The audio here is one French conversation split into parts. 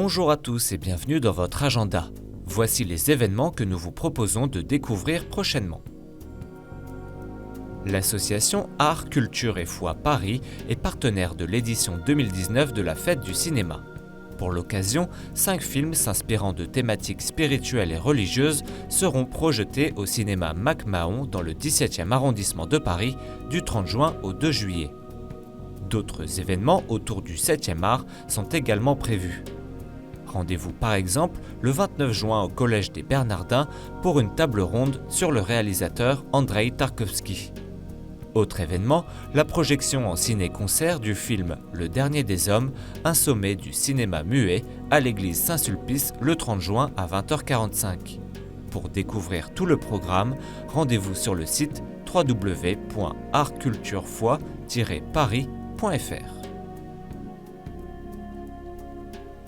Bonjour à tous et bienvenue dans votre agenda. Voici les événements que nous vous proposons de découvrir prochainement. L'association Art, Culture et Foi Paris est partenaire de l'édition 2019 de la Fête du cinéma. Pour l'occasion, 5 films s'inspirant de thématiques spirituelles et religieuses seront projetés au cinéma MacMahon dans le 17e arrondissement de Paris du 30 juin au 2 juillet. D'autres événements autour du 7e art sont également prévus. Rendez-vous par exemple le 29 juin au Collège des Bernardins pour une table ronde sur le réalisateur Andreï Tarkovsky. Autre événement, la projection en ciné-concert du film Le Dernier des Hommes, un sommet du cinéma muet à l'église Saint-Sulpice le 30 juin à 20h45. Pour découvrir tout le programme, rendez-vous sur le site www.artculturefoi-paris.fr.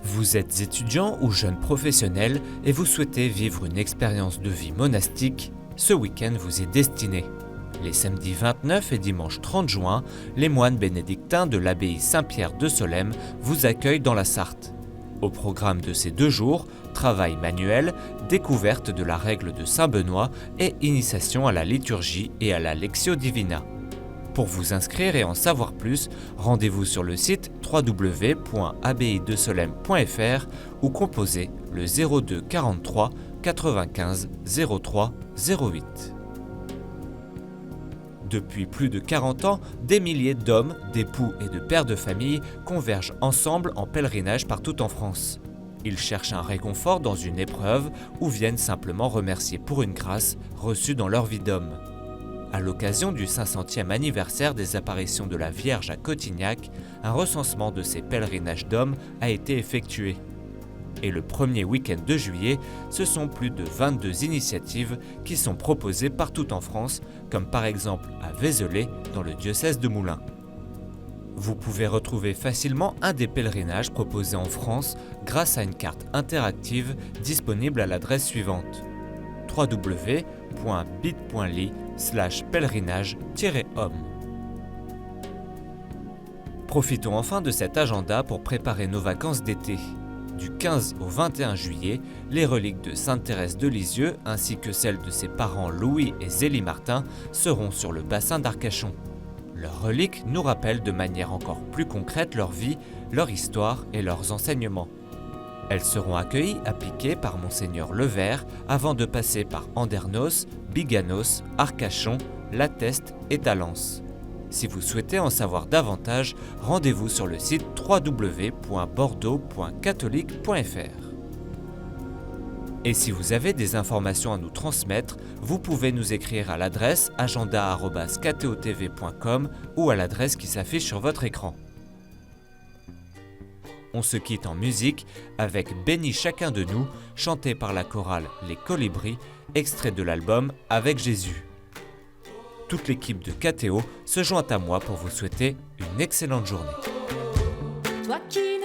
Vous êtes étudiant ou jeune professionnel et vous souhaitez vivre une expérience de vie monastique, ce week-end vous est destiné. Les samedis 29 et dimanche 30 juin, les moines bénédictins de l'abbaye Saint-Pierre de Solesmes vous accueillent dans la Sarthe. Au programme de ces 2 jours, travail manuel, découverte de la règle de Saint-Benoît et initiation à la liturgie et à la Lectio Divina. Pour vous inscrire et en savoir plus, rendez-vous sur le site www.abbayedesolesmes.fr ou composez le 02 43 95 03 08. Depuis plus de 40 ans, des milliers d'hommes, d'époux et de pères de famille convergent ensemble en pèlerinage partout en France. Ils cherchent un réconfort dans une épreuve ou viennent simplement remercier pour une grâce reçue dans leur vie d'homme. À l'occasion du 500e anniversaire des apparitions de la Vierge à Cotignac, un recensement de ces pèlerinages d'hommes a été effectué. Et le premier week-end de juillet, ce sont plus de 22 initiatives qui sont proposées partout en France, comme par exemple à Vézelay, dans le diocèse de Moulins. Vous pouvez retrouver facilement un des pèlerinages proposés en France grâce à une carte interactive disponible à l'adresse suivante: www.bit.ly/pèlerinage-homme. Profitons enfin de cet agenda pour préparer nos vacances d'été. Du 15 au 21 juillet, les reliques de Sainte Thérèse de Lisieux ainsi que celles de ses parents Louis et Zélie Martin seront sur le bassin d'Arcachon. Leurs reliques nous rappellent de manière encore plus concrète leur vie, leur histoire et leurs enseignements. Elles seront accueillies à Piquet par Monseigneur Levert avant de passer par Andernos, Biganos, Arcachon, La Teste et Talence. Si vous souhaitez en savoir davantage, rendez-vous sur le site www.bordeaux.catholique.fr. Et si vous avez des informations à nous transmettre, vous pouvez nous écrire à l'adresse agenda@ktotv.com ou à l'adresse qui s'affiche sur votre écran. On se quitte en musique avec Béni chacun de nous, chanté par la chorale Les Colibris, extrait de l'album Avec Jésus. Toute l'équipe de KTO se joint à moi pour vous souhaiter une excellente journée. Toi qui